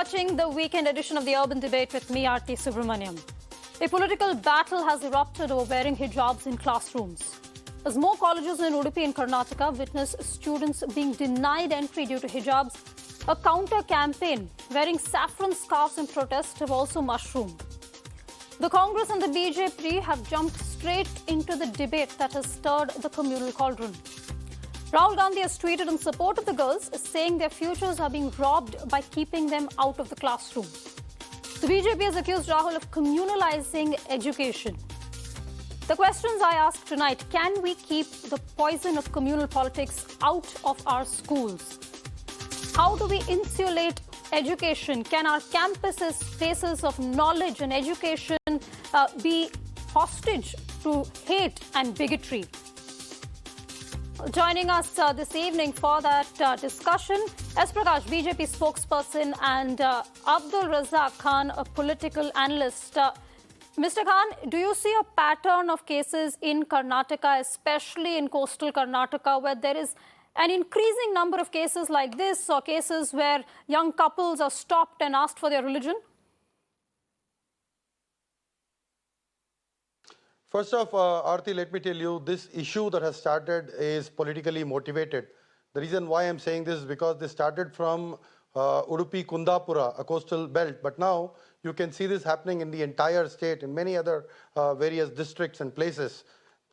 watching the weekend edition of the Urban Debate with me, Aarti Subramaniam. A political battle has erupted over wearing hijabs in classrooms. As more colleges in Udupi and Karnataka witness students being denied entry due to hijabs, a counter-campaign wearing saffron scarves in protest have also mushroomed. The Congress and the BJP have jumped straight into the debate that has stirred the communal cauldron. Rahul Gandhi has tweeted in support of the girls, saying their futures are being robbed by keeping them out of the classroom. The BJP has accused Rahul of communalizing education. The questions I ask tonight: can we keep the poison of communal politics out of our schools? How do we insulate education? Can our campuses, places of knowledge and education, be hostage to hate and bigotry? Joining us this evening for that discussion, S Prakash, BJP spokesperson, and Abdul Razak Khan, a political analyst. Mr. Khan, do you see a pattern of cases in Karnataka, especially in coastal Karnataka, where there is an increasing number of cases like this, or cases where young couples are stopped and asked for their religion? First off, Aarti, let me tell you, this issue that has started is politically motivated. The reason why I'm saying this is because this started from Udupi Kundapura, a coastal belt, but now you can see this happening in the entire state, in many other various districts and places.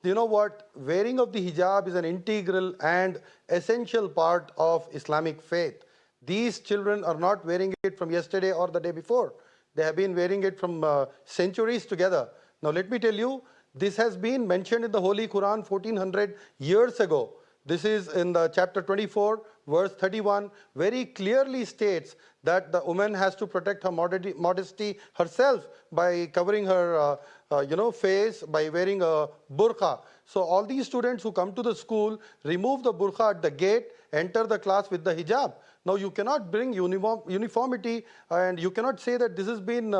You know what? Wearing of the hijab is an integral and essential part of Islamic faith. These children are not wearing it from yesterday or the day before. They have been wearing it from centuries together. Now let me tell you, this has been mentioned in the Holy Quran 1400 years ago. This is in the chapter 24, verse 31, very clearly states that the woman has to protect her modesty herself by covering her face, by wearing a burqa. So all these students who come to the school remove the burqa at the gate, enter the class with the hijab. Now you cannot bring uniformity, and you cannot say that this has been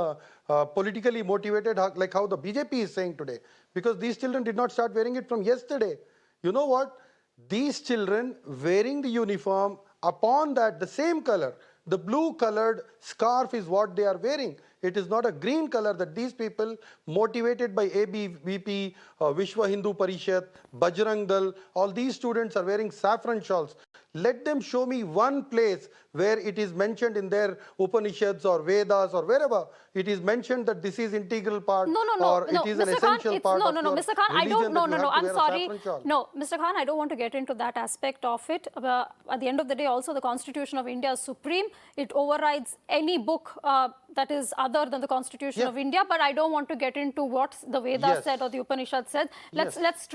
politically motivated like how the BJP is saying today, because these children did not start wearing it from yesterday. You know what? These children wearing the uniform, upon that the same color, the blue colored scarf is what they are wearing. It is not a green color that these people, motivated by ABVP, Vishwa Hindu Parishad, Bajrang Dal, all these students are wearing saffron shawls. Let them show me one place where it is mentioned in their Upanishads or Vedas or wherever it is mentioned that this is integral part or it is an essential part of your Mr. Khan, I don't, I'm sorry. No, Mr. Khan, I don't want to get into that aspect of it. At the end of the day, also the Constitution of India is supreme. It overrides any book that is other than the Constitution of India, but I don't want to get into what the Vedas said or the Upanishad said. Let's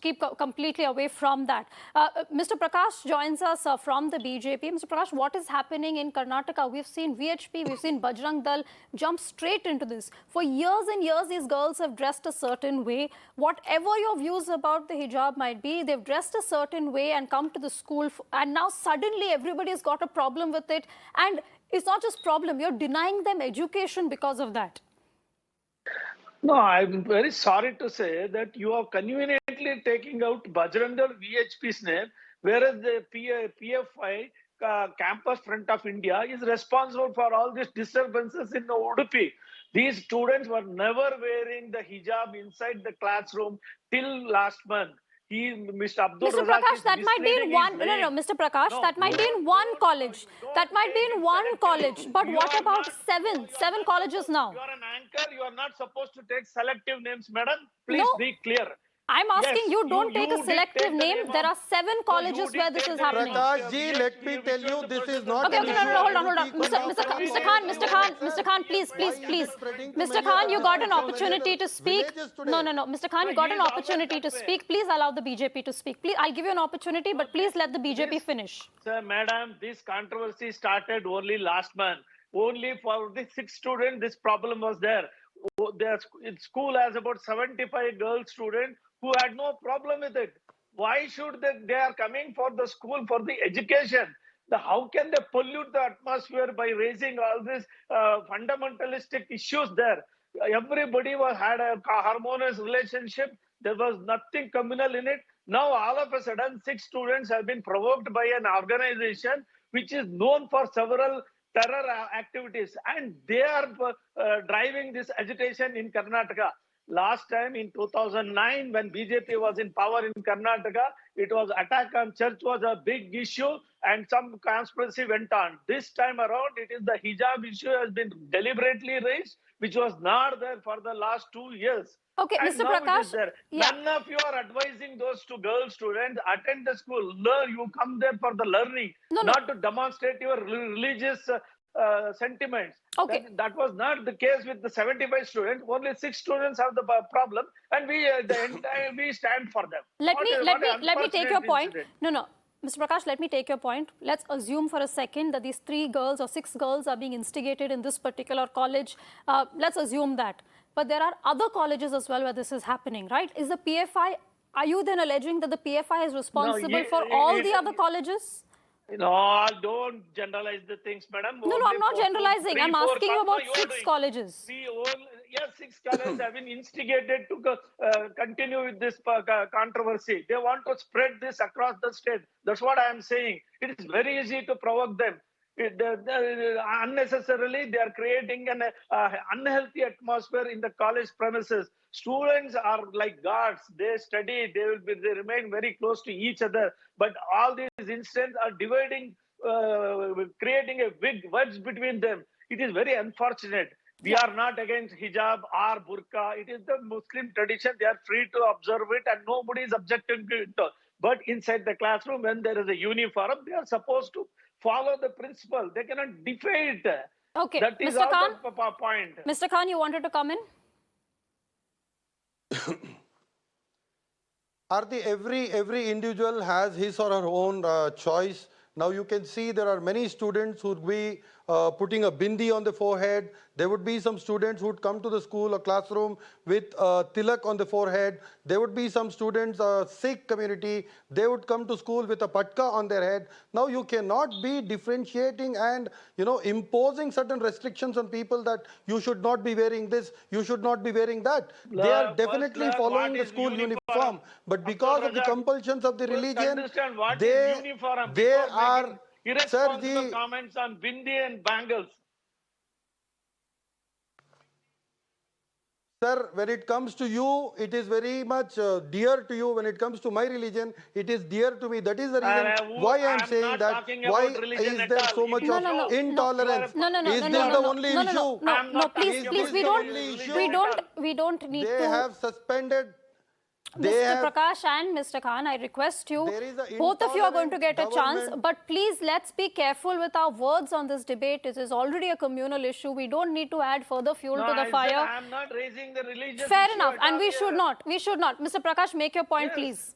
keep completely away from that. Mr. Prakash joins us from the BJP. Mr. Prakash, what is happening in Karnataka? We've seen VHP, we've seen Bajrang Dal jump straight into this. For years and years, these girls have dressed a certain way. Whatever your views about the hijab might be, they've dressed a certain way and come to the school, and now suddenly everybody's got a problem with it. And it's not just problem, you're denying them education because of that. No, I'm very sorry to say that you are conveniently taking out Bajrang Dal VHP's name, whereas the PFI Campus Front of India is responsible for all these disturbances in Udupi. These students were never wearing the hijab inside the classroom till last month. Mr. Abdul Mr. Razak Prakash, that might be in one. No, Mr. Prakash, that might be in one college. That might be in one college. But what about seven colleges now? You are an anchor. You are not supposed to take selective names, madam. Please be clear. I'm asking you, don't take a selective name. There are 7 colleges where this is happening. Prakash ji, let me tell you, this is not Okay, hold on. Mr. Khan, please. Mr. Khan, you got an opportunity to speak. No. Mr. Khan, you got an opportunity to speak. Please allow the BJP to speak. Please, I'll give you an opportunity, but please let the BJP finish. Sir, madam, this controversy started only last month. Only for the 6 students, this problem was there. Their school has about 75 girl students who had no problem with it. Why should they are coming for the school for the education? How can they pollute the atmosphere by raising all these fundamentalistic issues there? Everybody had a harmonious relationship. There was nothing communal in it. Now all of a sudden 6 students have been provoked by an organization which is known for several terror activities, and they are driving this agitation in Karnataka. Last time in 2009, when BJP was in power in Karnataka, it was attack on church was a big issue, and some conspiracy went on. This time around, it is the hijab issue has been deliberately raised, which was not there for the last 2 years. Okay, And Mr. now it is Prakash. there. Yeah. None of you are advising those two girl students, attend the school, learn. You come there for the learning, No. not to demonstrate your religious sentiments. Okay. That was not the case with the 75 students. Only 6 students have the problem, and we stand for them. Let me take your point. Incident. No. Mr. Prakash, let me take your point. Let's assume for a second that these 3 girls or 6 girls are being instigated in this particular college. Let's assume that. But there are other colleges as well where this is happening, right? Is the PFI, are you then alleging that the PFI is responsible for all the other colleges? No, don't generalize the things, madam. No, I'm not generalizing. I'm asking you about 6 colleges. Yes, 6 colleges have been instigated to continue with this controversy. They want to spread this across the state. That's what I am saying. It is very easy to provoke them. Unnecessarily, they are creating an unhealthy atmosphere in the college premises. Students are like gods. They study. They remain very close to each other. But all these incidents are dividing, creating a big wedge between them. It is very unfortunate. We are not against hijab or burqa. It is the Muslim tradition. They are free to observe it, and nobody is objecting to it. But inside the classroom, when there is a uniform, they are supposed to follow the principle. They cannot defy it. Okay, That is Mr. Khan, out of point. Mr. Khan, you wanted to come in? Aarti, every individual has his or her own choice. Now you can see there are many students who would be putting a bindi on the forehead. There would be some students who would come to the school or classroom with tilak on the forehead. There would be some students, Sikh community, they would come to school with a patka on their head. Now you cannot be differentiating and imposing certain restrictions on people that you should not be wearing this, you should not be wearing that. They are definitely following the school uniform, but because of the compulsions of the religion, they are irresponsible comments on bindi and bangles. Sir, when it comes to you, it is very much dear to you. When it comes to my religion, it is dear to me. That is the reason why I am saying that. Why is there so much of intolerance? Is this the only issue? No, please, we don't need to. They have suspended. Mr. Prakash and Mr. Khan, I request you, both of you are going to get a chance, but please let's be careful with our words on this debate. It is already a communal issue. We don't need to add further fuel to the fire. I am not raising the religious Fair issue enough, and we should not. We should not. Mr. Prakash, make your point, please.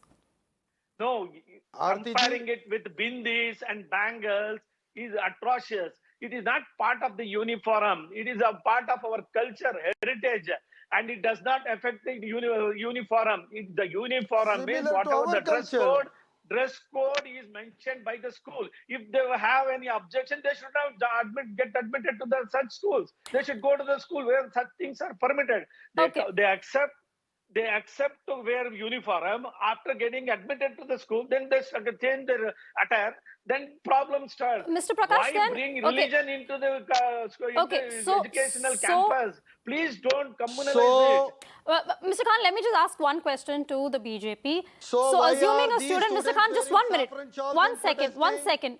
No, comparing it with bindis and bangles is atrocious. It is not part of the uniform. It is a part of our culture, heritage. And it does not affect the uniform. The uniform means whatever the dress code is mentioned by the school. If they have any objection, they should not get admitted to such schools. They should go to the school where such things are permitted. They accept to wear uniform. After getting admitted to the school, then they change their attire. Then problems start. Mr. Prakash, why bring religion into the educational campus? Please don't communalize it. Mr. Khan, let me just ask one question to the BJP. So assuming a student, Mr. Khan, just 1 minute. 1 second.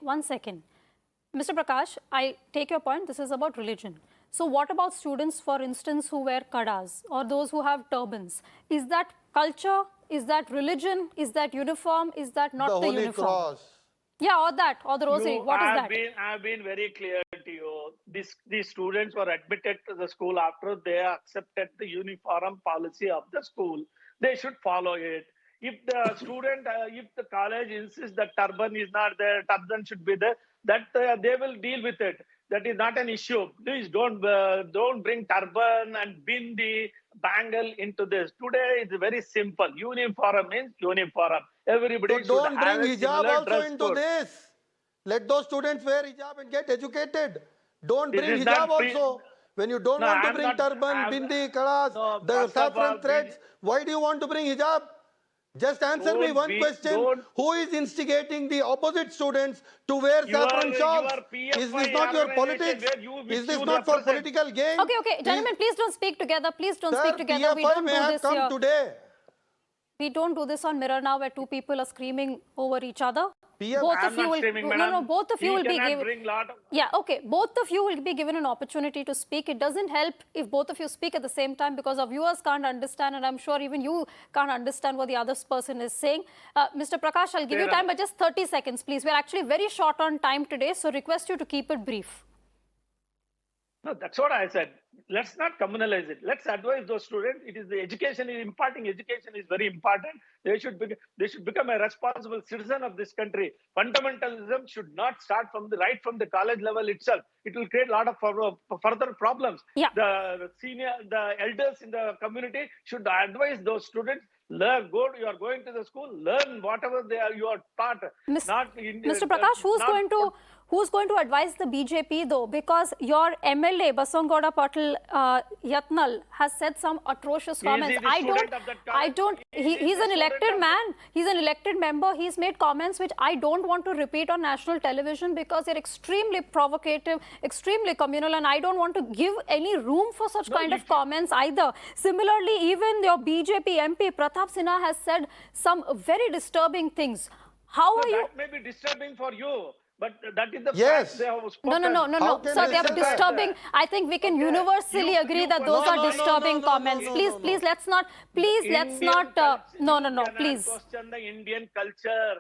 Mr. Prakash, I take your point. This is about religion. So what about students, for instance, who wear kadas or those who have turbans? Is that culture? Is that religion? Is that uniform? Is that not the uniform? Holy Cross. Yeah, or the rosary. What is that? I have been very clear to you. These students were admitted to the school after they accepted the uniform policy of the school. They should follow it. If the student, if the college insists that turban is not there, turban should be there, that they will deal with it. That is not an issue. Please don't bring turban and bindi, bangle into this. Today it's very simple. Uniform means uniform. Everybody should don't have bring a hijab similar also dress into code. this. Let those students wear hijab and get educated. Don't This bring is hijab not also. When you don't want to bring turban, bindi, kalas, the saffron threads, why do you want to bring hijab? Just answer me one question. Who is instigating the opposite students to wear saffron shawls? Is this not your politics? Is this not for political gain? Okay, gentlemen, please don't speak together. Please don't Sir, speak together. We PFI don't may do have this come here. today. We don't do this on Mirror Now where two people are screaming over each other. Both of you will, both of you will be given. Yeah, okay. Both of you will be given an opportunity to speak. It doesn't help if both of you speak at the same time because our viewers can't understand, and I'm sure even you can't understand what the other person is saying. Mr. Prakash, I'll give you time, but just 30 seconds, please. We're actually very short on time today, so request you to keep it brief. No, that's what I said. Let's not communalize it. Let's advise those students. It is the education, imparting education is very important. They should become a responsible citizen of this country. Fundamentalism should not start from from the college level itself. It will create a lot of further problems. Yeah. The elders in the community should advise those students. Learn, you are going to the school, learn whatever you are taught. Mr. Prakash, who's going to advise the BJP though? Because your MLA, Basangoda Patil Yatnal, has said some atrocious comments. He's an elected man. He's an elected member. He's made comments which I don't want to repeat on national television because they're extremely provocative, extremely communal, and I don't want to give any room for such kind of comments either. Similarly, even your BJP MP, Pratap Sinha, has said some very disturbing things. How are you? That may be disturbing for you. But that is the yes. fact they have spoken. No. So they are disturbing. I think we can universally agree that those are disturbing comments. Please, let's not. Please, let's not. No. Please. Question the Indian culture.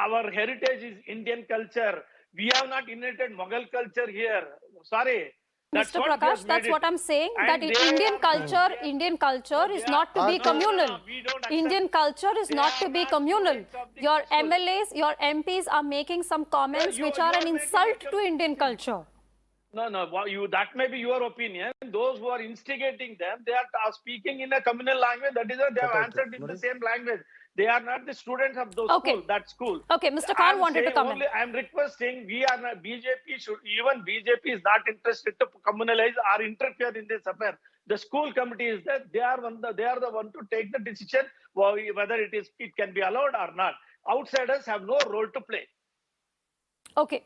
Our heritage is Indian culture. We have not inherited Mughal culture here. Sorry. Mr. Prakash, that's what I'm saying, that Indian culture is not to be communal. Indian culture is not to be communal. Your MLAs, your MPs are making some comments which are an insult to Indian culture. No, that may be your opinion. Those who are instigating them, they are speaking in a communal language. That is why they have answered in the same language. They are not the students of those schools, that school. Okay, Mr. Khan wanted to comment. I'm requesting, we are not, even BJP is not interested to communalize or interfere in this affair. The school committee is there. They are the one to take the decision whether it can be allowed or not. Outsiders have no role to play. Okay.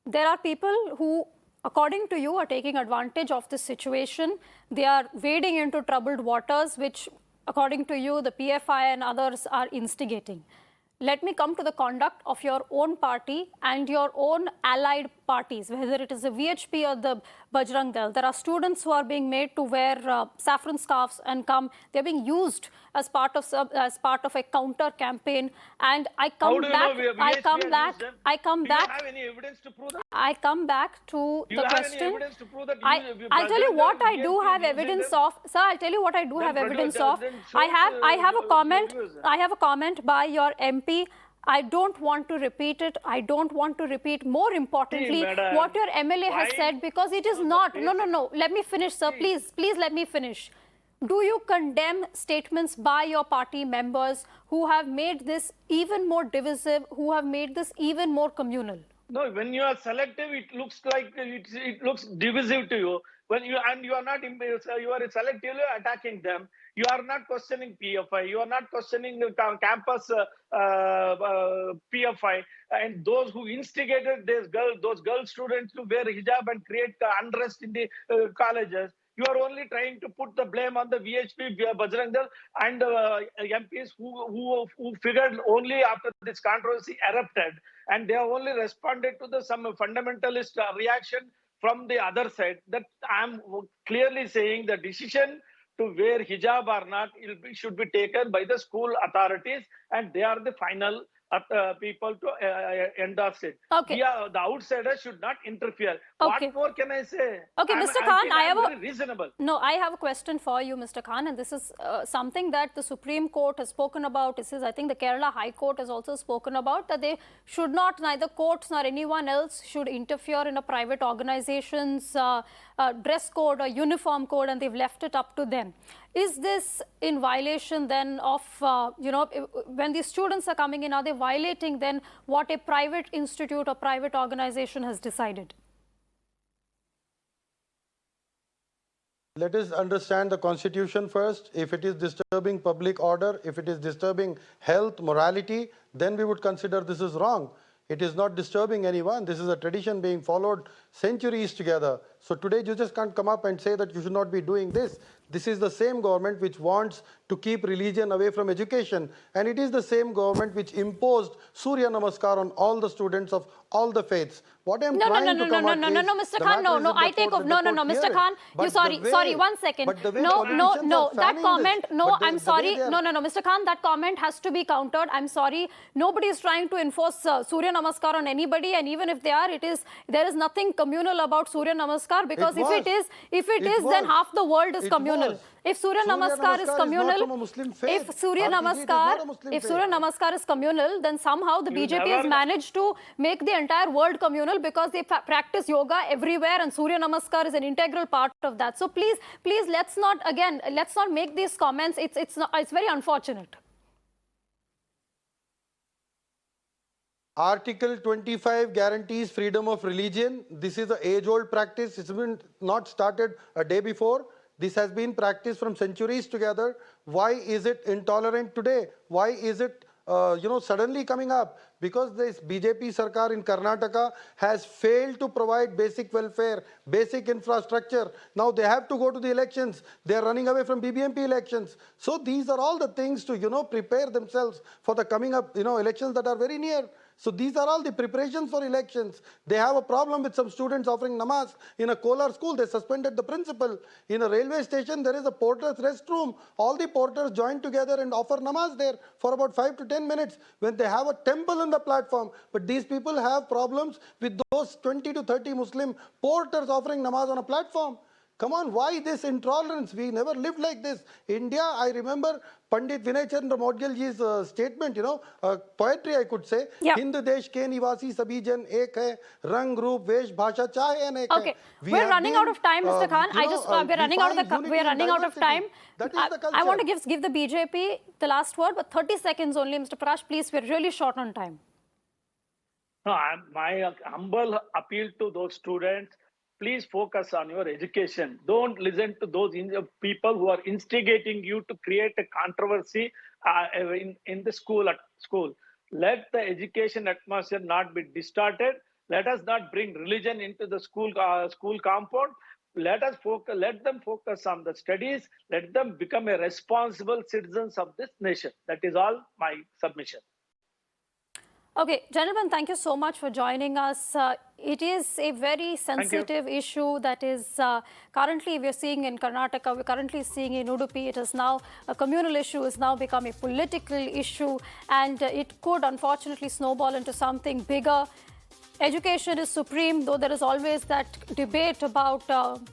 There are people who, according to you, are taking advantage of this situation. They are wading into troubled waters, which, according to you, the PFI and others are instigating. Let me come to the conduct of your own party and your own allied parties, whether it is the VHP or the Bajrang Dal. There are students who are being made to wear saffron scarves and come. They're being used as part of a counter campaign. And I come back. Do you have any evidence to prove that? I come back to the question. Do you have any evidence to prove that? I'll tell you what I do have evidence of. Sir, I'll tell you what I do have evidence of. I have a comment by your MP. I don't want to repeat it. I don't want to repeat, more importantly, what your MLA has said, because it is not. No. Let me finish, sir. Please let me finish. Do you condemn statements by your party members who have made this even more divisive, who have made this even more communal? No, when you are selective, it looks like it looks divisive to you. When you are not, you are selectively attacking them. You are not questioning PFI. You are not questioning the campus PFI and those who instigated those girl students to wear hijab and create unrest in the colleges. You are only trying to put the blame on the VHP, Bajrang Dal, and MPs who figured only after this controversy erupted, and they have only responded to some fundamentalist reaction from the other side. That I am clearly saying the decision to wear hijab or not should be taken by the school authorities, and they are the final people to endorse it. Okay. The outsiders should not interfere. Okay. What more can I say? Okay, Mr. Khan, I have a question for you, Mr. Khan, and this is something that the Supreme Court has spoken about. This is, I think, the Kerala High Court has also spoken about, that they should not, neither courts nor anyone else should interfere in a private organization's dress code or uniform code, and they've left it up to them. Is this in violation then of, when these students are coming in, are they violating then what a private institute or private organization has decided? Let us understand the constitution first. If it is disturbing public order, if it is disturbing health, morality, then we would consider this is wrong. It is not disturbing anyone. This is a tradition being followed centuries together. So today you just can't come up and say that you should not be doing this. This is the same government which wants to keep religion away from education. And it is the same government which imposed Surya Namaskar on all the students of all the faiths. What I'm trying to come at is, Mr. Khan, I take off. No, Mr. Khan, you sorry, 1 second. No, that comment, I'm sorry. No, Mr. Khan, that comment has to be countered. I'm sorry. Nobody is trying to enforce Surya Namaskar on anybody, and even if they are, there is nothing communal about Surya Namaskar, because if it is, then half the world is communal. If Surya Namaskar is communal, if Surya Namaskar is communal, then somehow the BJP has managed to make the entire world communal, because they practice yoga everywhere, and Surya Namaskar is an integral part of that. So please, let's not make these comments. It's very unfortunate. Article 25 guarantees freedom of religion. This is an age-old practice. It's been not started a day before. This has been practiced from centuries together. Why is it intolerant today? Why is it, suddenly coming up? Because this BJP Sarkar in Karnataka has failed to provide basic welfare, basic infrastructure. Now they have to go to the elections. They are running away from BBMP elections. So these are all the things to, prepare themselves for the coming up, elections that are very near. So these are all the preparations for elections. They have a problem with some students offering namaz. In a Kolar school, they suspended the principal. In a railway station, there is a porter's restroom. All the porters join together and offer namaz there for about 5 to 10 minutes when they have a temple on the platform. But these people have problems with those 20 to 30 Muslim porters offering namaz on a platform. Come on, why this intolerance? We never lived like this. India, I remember Pandit Vinay Chandra Maudgalji's statement, poetry I could say. Yep. Hindu desh ke nivasi sabhi jan ek hai, rang, roop, vesh, bhasha chahe anek hai. Okay, we're running out of time, Mr. Khan. We're running out of time. That is the culture. I want to give the BJP the last word, but 30 seconds only, Mr. Prakash. Please, we're really short on time. No, my humble appeal to those students, please focus on your education. Don't listen to those people who are instigating you to create a controversy in the school. Let the education atmosphere not be distorted. Let us not bring religion into the school compound. Let them focus on the studies. Let them become a responsible citizens of this nation. That is all my submission. Okay, gentlemen, thank you so much for joining us. It is a very sensitive issue that is currently we're seeing in Karnataka, we're currently seeing in Udupi. It is now a communal issue, has now become a political issue, and it could unfortunately snowball into something bigger. Education is supreme, though there is always that debate about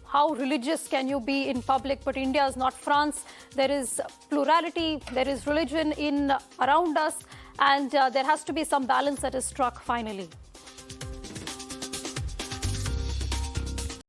how religious can you be in public, but India is not France. There is plurality, there is religion around us, and there has to be some balance that is struck finally.